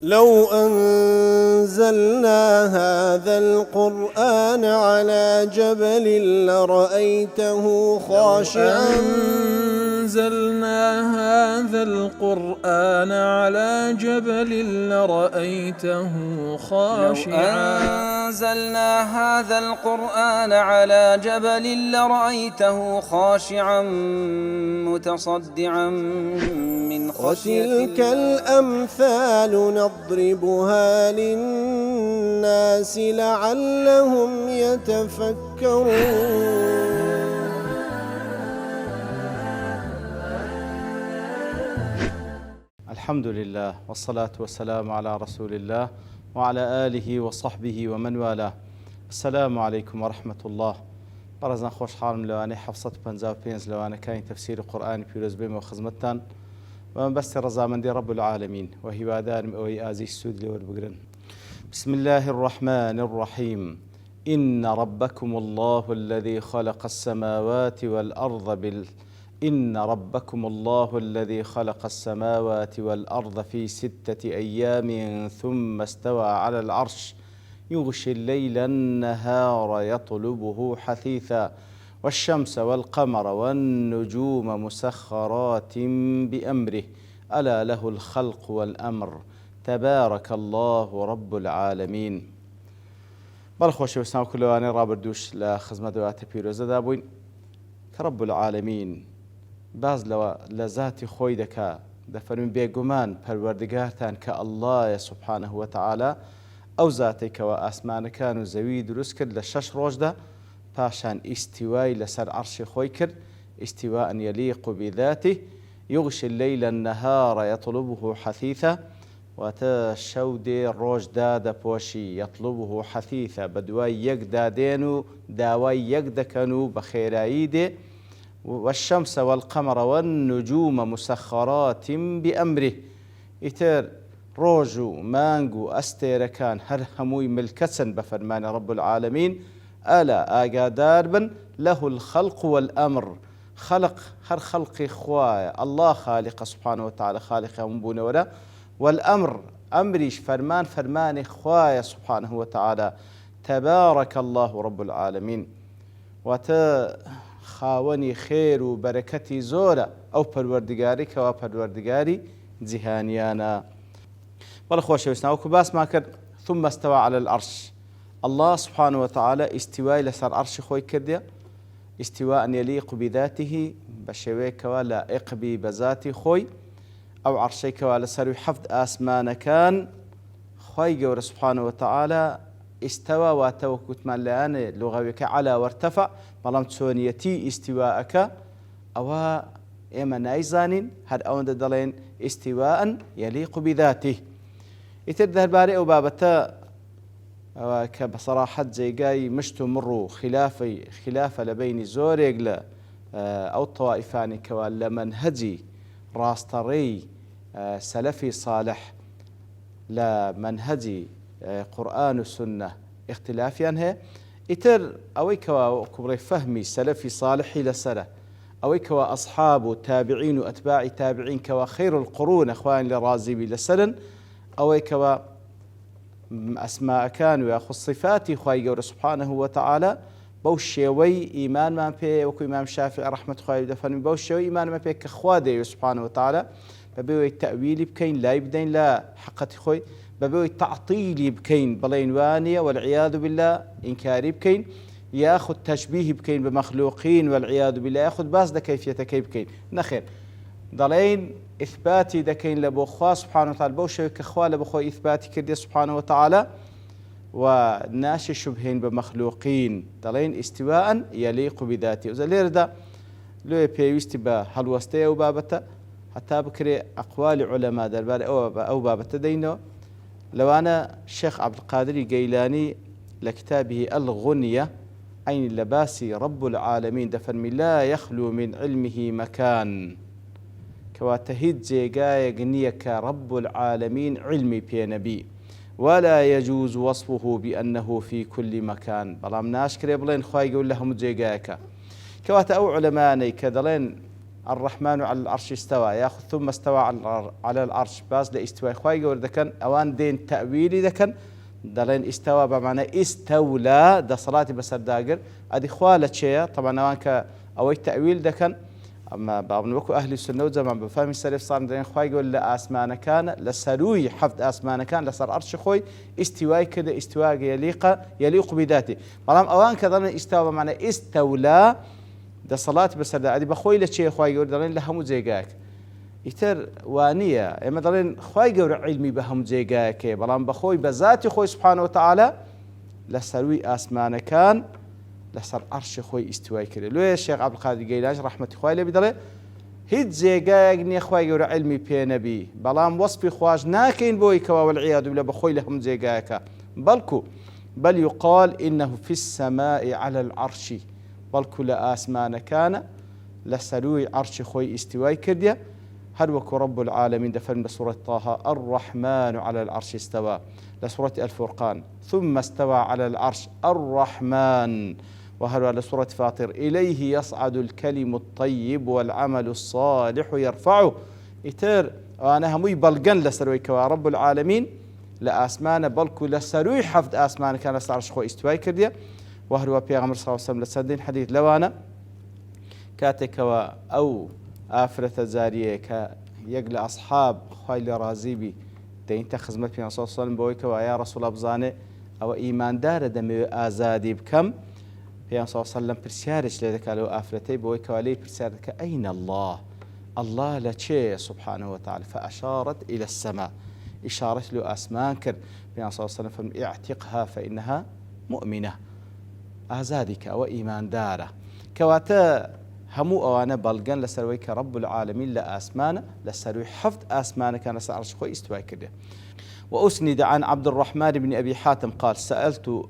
لو أنزلنا هذا القرآن على جبل لرأيته خاشعا أنزلنا هذا القرآن على جبل لرأيته خاشعا أنزلنا هذا القرآن على جبل لرأيته خاشعا متصدعا من خشية وتلك الأمثال نضربها للناس لعلهم يتفكرون. الحمد لله والصلاة والسلام على رسول الله وعلى آله وصحبه ومن والاه. السلام عليكم ورحمة الله. برزنا خوش حالم لواني حفصة بنزاو بينز لواني كاين تفسير القرآن بيروز بيم وخزمتان ومن بس رزامندي رب العالمين وهي وادان أوي آزي السود لور بقرن. بسم الله الرحمن الرحيم. إن ربكم الله الذي خلق السماوات والأرض إن ربكم الله الذي خلق السماوات والأرض في 6 أيام ثم استوى على العرش يغشي الليل النهار يطلبه حثيثا والشمس والقمر والنجوم مسخرات بأمره ألا له الخلق والأمر تبارك الله رب العالمين. بلخوشي وسناو كلواني رابردوش لخزمة دوات بيروزة دابوين كرب العالمين باز لە ذاتی خۆی دەکا دەفەرمێ بێگومان پەروەردگارتان کە ئەڵڵایە سوبحانەه وتەعالا ئەو زاتێکەوە ئاسمانەکان و زەوی دروست کرد لە 6 ڕۆژدا پاشان ئیستیوای لەسەر عەرشی خۆی کرد ئیستیواء یەلیق بذاته یغشی الليل النهار يطلبه حثیثا واتە شەو دێ ڕۆژدا دەپۆشی يطلبه حثیثا بە دوای یەکدا دێن و داوای یەک دەکەن و بە خێرایی دێ والشمس والقمر والنجوم مسخرات بأمره إتر روجو مانجو أستيركان هر هموي ملكسن بفرمان رب العالمين ألا آقادار بن له الخلق والأمر خلق هر خلق خوايا الله خالق سبحانه وتعالى خالق يومبون ولا والأمر أمريش فرمان خوايا سبحانه وتعالى تبارك الله رب العالمين خاوەنی خێر و بەرەکەتی زۆرە ئەو پەروەردگاری کەوا پەروەردگاری جیهانیانە. بەڵێ خۆشەویستان باسمان کرد ثم استوى على العرش الله سبحانه وتعالى استیوای لەسەر عەرشی خۆی کردێ استیواء یەلیق بذاته بە شێوەیەکەوە لائق بی بە ذاتی خۆی ئەو عەرشەیەکەوە لەسەروی 7 ئاسمانەکان خۆی گەورە سبحانه وتعالى استوى واتوكتمان لأن لغويك على وارتفع بلام تسونيتي استواءك أو إما نايزانين هاد أوند دلين استواء يليق بذاته يتبدأ البارئ وبابتا كبصراحة زيقاي مشتو مروا خلافة لبين زوريق أو الطوائفان كوال منهجي راستري سلفي صالح لمنهجي قرآن والسنة اختلافيان هي إتر أويكوا كبري فهمي سلفي صالحي لسنة أويكوا أصحاب وتابعين وأتباع تابعين كوا خير القرون أخوان لرازبي لسنة أويكوا أسماء كانوا يأخذ صفاتي خواهي قول سبحانه وتعالى بوشيوي إيمان ما بي وكو إمام الشافعي رحمة خواهي دفن بوشيوي إيمان ما بي كخوادي سبحانه وتعالى ببيوي التأويل بكين لا يبدين لا حقة خوي ببوي تعطيلي بكين بلينوانية والعياذ بالله إنكاري بكين ياخذ تشبيه بكين بمخلوقين والعياذ بالله ياخذ باس دا كيفية كيف بكين نخير ضلين إثباتي دا كين لبوخوا سبحانه وتعالى بوشي كخوا لبوخوا إثباتي كردي سبحانه وتعالى وناشي شبهين بمخلوقين ضلين استواء يليق بذاته وزلير دا لو بيوستي بهالوستي وبابته حتى بكري أقوال علماء دربار أو بابته دينو لو أنا الشيخ عبد القادر الجيلاني لكتابه الغنية عين اللباسي رب العالمين دفرمي لا يخلو من علمه مكان كواتهيد زيقايا قنيك رب العالمين علمي بي نبي ولا يجوز وصفه بأنه في كل مكان بلام ناشكري بلين خواهي يقول لهم زيقايك كوات أو علماني كذلين الرحمن على العرش استوى ياخذ ثم استوى على العرش باز لاستواء خواي جور دكن اوان دين تأويلي دكن دلين استوى بمعنى استولى ده صلاتي بسر داقر ادي خوالة شيء طبعا اوان اوي تأويل دكن اما بابن وكو اهل السنه والجماعه بفهم السلف صار دين خواي جور لاسمان كان لسروي حفظ اسمان كان لسر عرش خوي استواء كده استواء يليق بذاته طالما اوان كذا استوى بمعنى استولى ده صلاة بس ده أدي بخوي لشيء خواي يقول دلين لهم زيجاك يتر وانية إما دلين خواي يقول علمي بهم زيجاك بلام بخوي بذات خوي سبحانه وتعالى لسروي آسمان كان لسر عرش خوي استواي كده لو الشيخ عبد القادر الجيلاني رحمة خوي اللي بدله هيد زيجاك ني خواي يقول علمي بينبي بلام وصف خواج ناكين بوي كوا والعياذ بالله بخوي لهم زيجاك بل يقال إنه في السماء على العرش بل كل آسمان كان لسروي عرش خوي استواي كرديا هل وكو رب العالمين دفن بسورة طه الرحمن على العرش استوى لسورة الفرقان ثم استوى على العرش الرحمن وهل لسورة فاطر إليه يصعد الكلم الطيب والعمل الصالح يرفعه إتر وأنا همي بلغن لسروي كوا رب العالمين لآسمان بل كل سروي حفظ آسمان كان لسر عرش خوي استواي كرديا وهو بيغمر صلى الله عليه وسلم لسدين حديث لوانا كاتك أو آفرة زارية كيقل أصحاب خايل رازيبي دين تخزمت في صلى الله عليه وسلم بويك ويا رسول أبزاني أو إيمان دار دمي آزادي بكم في صلى الله عليه وسلم برسيارش لذلك لو آفرتي بويك ولي برسيارك أين الله الله لشيء سبحانه وتعالى فأشارت إلى السماء إشارة له أسمان كر في صلى الله عليه وسلم اعتقها فإنها مؤمنة آزادك وإيمان داره كواتا همو أوانا بلغن لسروي كرب العالمين لآسمان لسروي حفظ آسمان كان سأرش خوي استواء كده وأسند عن عبد الرحمن بن أبي حاتم قال سألت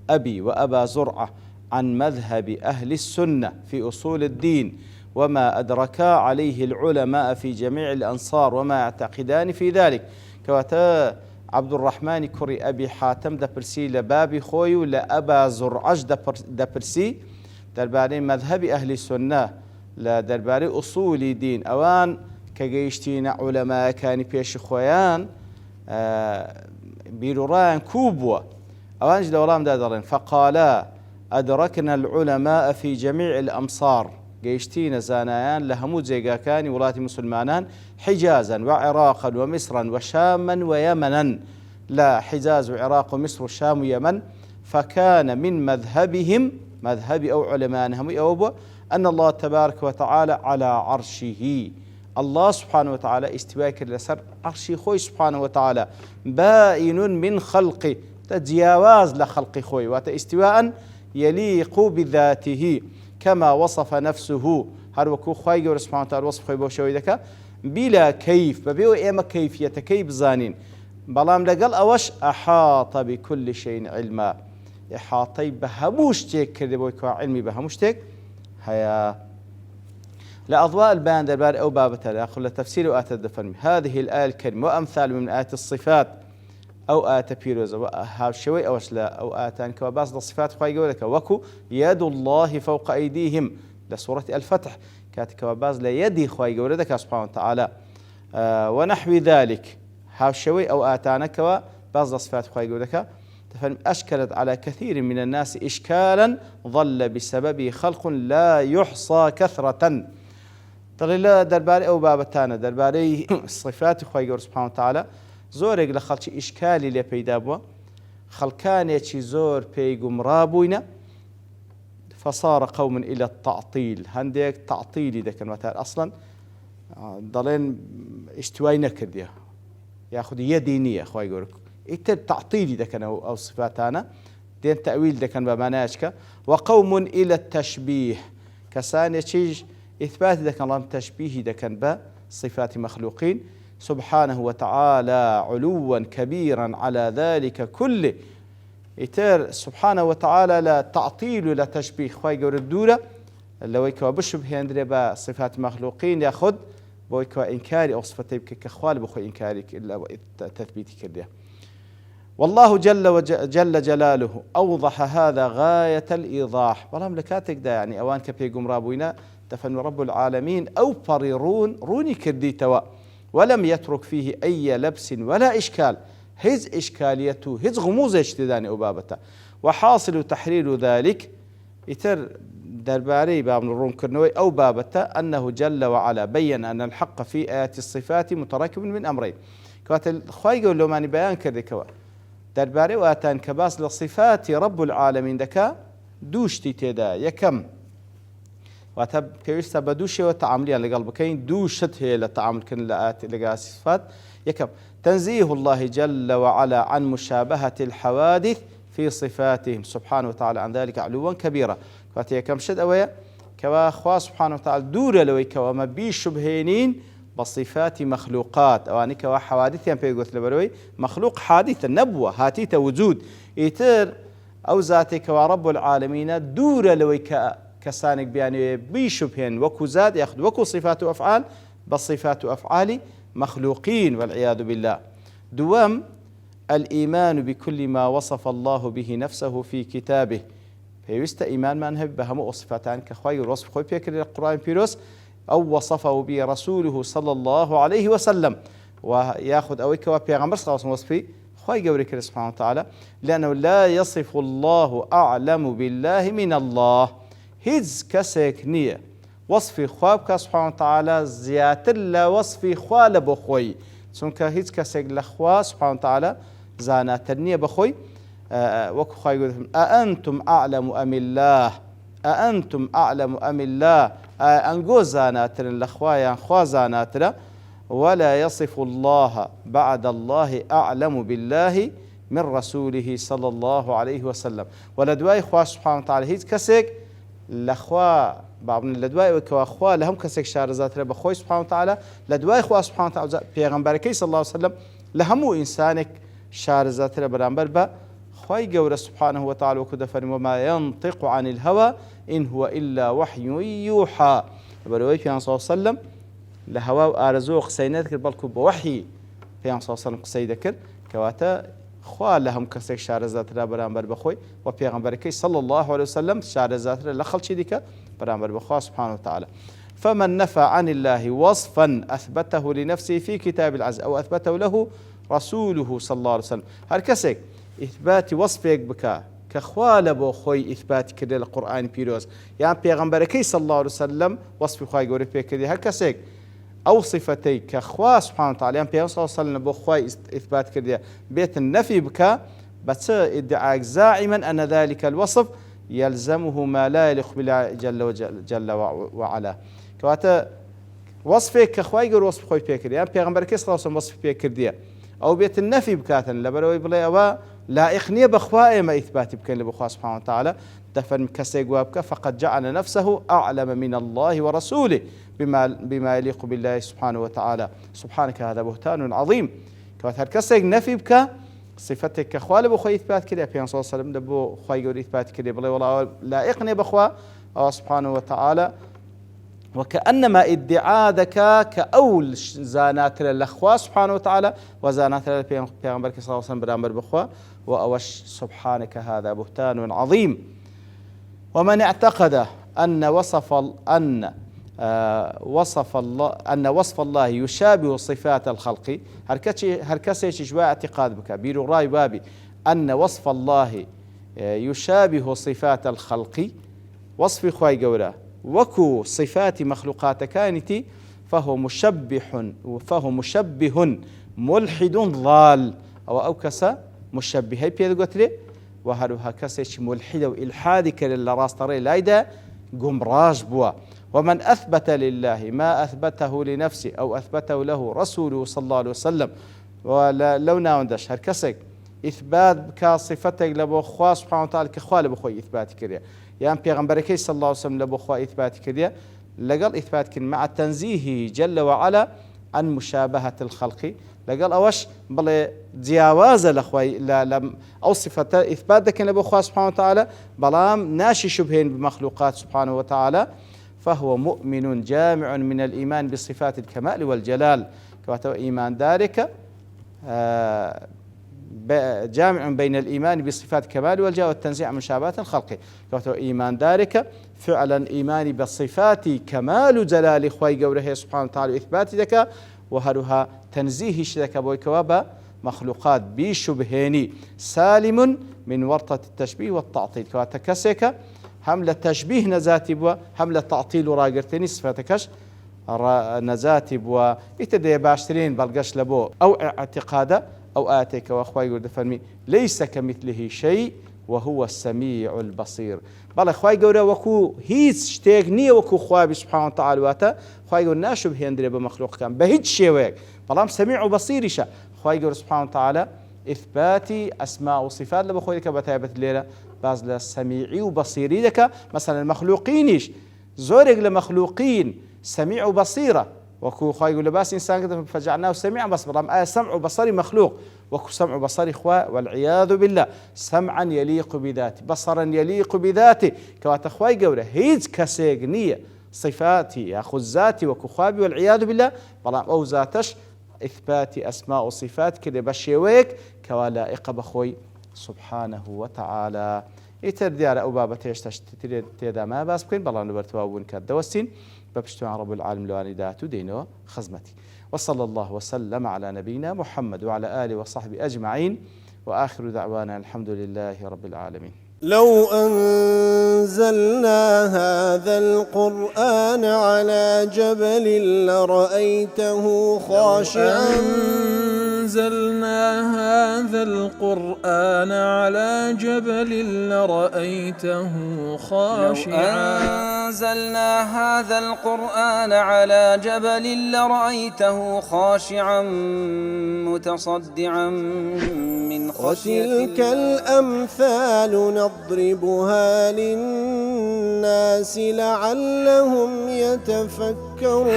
أبي وأبا زرعة عن مذهب أهل السنة في أصول الدين وما أدركا عليه العلماء في جميع الأنصار وما يعتقدان في ذلك كواتا عبد الرحمن كري أبي حاتم دبرسي لبابي خوي ولا أبا زرعج دبرسي درباري مذهب أهل السنة لا درباري أصول دين أوان كجيشتين علماء كان بيش خويان بيروران كوبوا أوان جدورام دادرين فقالا أدركنا العلماء في جميع الأمصار جيشتين زانيان لهمود زيقاكان ولات مسلمانان حجازا وعراقا ومصرا وشاما ويمنا لا حجاز وعراق ومصر والشام ويمن فكان من مذهبهم مذهب أو علمانهم أو أن الله تبارك وتعالى على عرشه الله سبحانه وتعالى استواء لسر عرشي خوي سبحانه وتعالى بائن من خلقه تجاوز لخلق خوي وتستواء يليق بذاته كما وصف نفسه هر وكو خوي سبحانه وتعالى وصف خوي بوشوي دكا بلا كيف ببيو إما كيفية كيف زانين بلام لقل أوش أحاط بكل شيء علما إحاطي بهموشتك كذا بويكوا علمي بهموشتك هيا لأضواء البيان دربار أو بابتها لأخذ تفسير وآت الدفن هذه الآية الكريمة وأمثال من آيات الصفات أو آت بيروز هاو شوي أوش لا أو آتان كواباس الصفات خواهي قولك وكو يد الله فوق أيديهم لسورة الفتح كانت كواباس ليدي خواهي قولك سبحانه وتعالى ونحو ذلك هاو شوي أو آتانا كواباس الصفات خواهي قولك أشكلت على كثير من الناس إشكالا ظل بسببه خلق لا يحصى كثرة طلع درباري أو بابتانا درباري صفات خوي سبحانه وتعالى زورك لخلش إشكالي لبيدا بوا خلقاني زور بيقوم رابوينا فصار قوم إلى التعطيل هنديك تعطيلي ذاك المثال أصلا ضلين اشتوينا كرديا ياخذ يدينية خوي يقولك إتر تعطيلي ذاك أو صفاتنا دين تأويل ذاك بمناشك وقوم إلى التشبيه كسان يشيج إثبات ذاك الله تشبيه ذاك بصفات مخلوقين سبحانه وتعالى علوا كبيرا على ذلك كله إتر سبحانه وتعالى لا تعطيل ولا تشبيه خوي يقول الدولة لو يكوا بشبه عندنا بصفات مخلوقين ياخذ بويكوا إنكاري أو صفتي كخوال بخوي إنكاري تثبيتي كده والله جل جلاله أوضح هذا غاية الإيضاح والله ملكاتك ده يعني أوان كبيقوم رابوينا دفن رب العالمين أو بريرون روني كردي توا ولم يترك فيه أي لبس ولا إشكال هز إشكاليته هز غموز اجتداني أبابته وحاصل تحرير ذلك يتر درباري باب الروم كرنوي أو بابته أنه جل وعلا بين أن الحق في آيات الصفات متراكب من أمرين كوات الخواي يقول له ماني بيان كردي كوا درباري واتان كباس لصفات رب العالمين دكا دوشتي تيدا يكم واتب بيوستا بدوشي وتعامليا لقلبكين دوشت هي للتعامل كن لآت لقاء صفات يكم تنزيه الله جل وعلا عن مشابهة الحوادث في صفاتهم سبحانه وتعالى عن ذلك علوا كبيرا كواتي كم شد أويا كوا أخوة سبحانه وتعالى دور لوي كوا ما بيش شبهينين بصفات مخلوقات أواني كوا حوادث يعني بيقول لبروي مخلوق حادثة نبوة هاتيت وجود يتر أو ذاتي كوا رب العالمين دور لوي كسانك بياني بيشبهن وكو زاد ياخذ وكو صفات وأفعال بصفات وأفعال مخلوقين والعياذ بالله دوام الإيمان بكل ما وصف الله به نفسه في كتابه فيست إيمان ما نهب بهم وصفاتان كخوي الوصف خوي بيكر القرآن بيروس أو وصفه به رسوله صلى الله عليه وسلم ويأخذ أويك وبيغمبر صلى الله عليه وسلم خوي قوريك سبحانه وتعالى لأنه لا يصف الله أعلم بالله من الله هز كسك نية وصفي خوابك سبحانه وتعالى زياتر لا وصفي خوال بخوي سنك هز كسك لخوا سبحانه وتعالى زانات النية بخوي وكو خوي يقول أأنتم أعلم أم الله أأنتم أعلم أم الله أنقو زاناتر لخوايا خوا زاناتر ولا يصف الله بعد الله أعلم بالله من رسوله صلى الله عليه وسلم ولدواي خوا سبحانه وتعالى هيت كسك لخوا بعض لدواي وكوا لهم كسك شارزات رب خوي سبحانه وتعالى لدواي خوا سبحانه وتعالى بيغمبركي صلى الله عليه وسلم لهمو إنسانك شارزات رب رامبر با خوي قول سبحانه وتعالى وكدفن وما ينطق عن الهوى إن هو إلا وحي يوحى بروي في صلى الله عليه وسلم لهوا وآرزو قسينات بالكو بوحي في صلى الله عليه وسلم قسي ذكر كواتا خوا لهم كسك شارزات را برامبر بخوي وبيغمبركي صلى الله عليه وسلم شارزات را لخل شي ديك برامبر بخوا سبحانه وتعالى فمن نفى عن الله وصفا أثبته لنفسه في كتاب العز أو أثبته له رسوله صلى الله عليه وسلم هر كسك إثبات وصفك بك كخوال بو خوي إثبات كده القرآن بيروز يعني بيغمبركي صلى الله عليه وسلم وصف خوي قوري بيكده هر كسك أو صفتي كخوا سبحانه وتعالى يعني بيغمبر صلى الله عليه وسلم بو خوي إثبات كده بيت النفي بك بس ادعاء زاعما أن ذلك الوصف يلزمه ما لا يليق بالله جل وعلا كواتا وصفك كخوي قوري وصف خوي بيكده يعني بيغمبركي صلى الله عليه وسلم وصف بيكده أو بيت النفي بكاتا لبروي بلا أوا لا إخنية بخواء ما إثبات بكين لبخوا سبحانه وتعالى دفن كسيق وابك فقد جعل نفسه أعلم من الله ورسوله بما يليق بالله سبحانه وتعالى سبحانك هذا بهتان عظيم كوات كسيق نفي بك صفتك كخوا لبخوا إثبات كده في صلى الله عليه وسلم دبو خوا يقول إثبات كده بلا والله لا إخنية بخواء الله سبحانه وتعالى وكأنما ادعاء ذكاء كأول زانات للأخوة سبحانه وتعالى وزانات للبيغمبر صلى الله عليه وسلم برامبر بخوة وأوش سبحانك هذا بهتان عظيم ومن اعتقد أن وصف الله يشابه صفات الخلق هركسي جواء اعتقاد بك بيرو راي بابي أن وصف الله يشابه صفات الخلق وصف خواي قوله وكو صفات مخلوقات كانتي فهو مشبه ملحد ضال أو كسا مشبه هاي بيد قتلي وهروها كسا ملحد وإلحاد كلا راس طري لايدا قمراج بوا ومن أثبت لله ما أثبته لنفسه أو أثبته له رسوله صلى الله عليه وسلم ولو ناوندش هركسك إثبات كصفتك لبو خوا سبحانه وتعالى كخوا لبو خوي إثبات كريا يعني بيغمبركي صلى الله عليه وسلم لبو خوا إثبات كريا لقال إثبات كن مع تنزيهه جل وعلا عن مشابهة الخلق لقال أوش بل جواز الأخوي لا أو صفة إثبات ذاك لبو خوا سبحانه وتعالى بلام ناشي شبهين بمخلوقات سبحانه وتعالى فهو مؤمن جامع من الإيمان بصفات الكمال والجلال كما إيمان ذلك جامع بين الإيمان بصفات كمال والجاه والتنزيع عن مشابهات الخلق كواتو إيمان دارك فعلا إيماني بصفات كمال جلال خوي قوله سبحانه وتعالى إثبات ذكا وهرها تنزيه شذك بويكوابا مخلوقات بشبهيني سالم من ورطة التشبيه والتعطيل كواتكسك هم للتشبيه نزاتي بوا هم للتعطيل وراقرتني صفاتكش نزاتي بوا يتدي باشترين بلقش لبو أو اعتقاده أو آتيك وأخوي يقول دفرمي ليس كمثله شيء وهو السميع البصير بل أخوي يقول وكو هيس شتيغنية وكو خوابي سبحانه وتعالى واتا أخوي يقول ناشبه هندري بمخلوق كان بهيج شيوك بلام سميع وبصير شا أخوي يقول سبحانه وتعالى إثباتي أسماء وصفات لبخوي لك بتابة الليلة باز لسميعي وبصيري لك مثلا المخلوقينيش زورق لمخلوقين سميع وبصيرة وكو خواهي يقول لباس إنسان قد فجعلناه سميعا بس برام سمع وبصري مخلوق وكو سمع وبصري خوا والعياذ بالله سمعا يليق بذاته بصرا يليق بذاته كوات خواهي قوله هيج كسيقنية صفاتي ياخذ ذاتي وكو خوابي والعياذ بالله برام أو ذاتش إثبات أسماء وصفات كده بشيويك كوالائق بخوي سبحانه وتعالى يترديار أو بابا تيشتش تيدا ما باس بكين بلا نبرتوابون كالدوستين ببشتوان رب العالم لواني داتو دينو خزمتي وصلى الله وسلم على نبينا محمد وعلى آله وصحبه أجمعين وآخر دعوانا الحمد لله رب العالمين لو أنزلنا هذا القرآن على جبل لرأيته خاشعا أنزلنا هذا القرآن على جبل لرأيته خاشعا أنزلنا هذا القرآن على جبل لرأيته خاشعا متصدعا من خشية وتلك الأمثال نضربها للناس لعلهم يتفكرون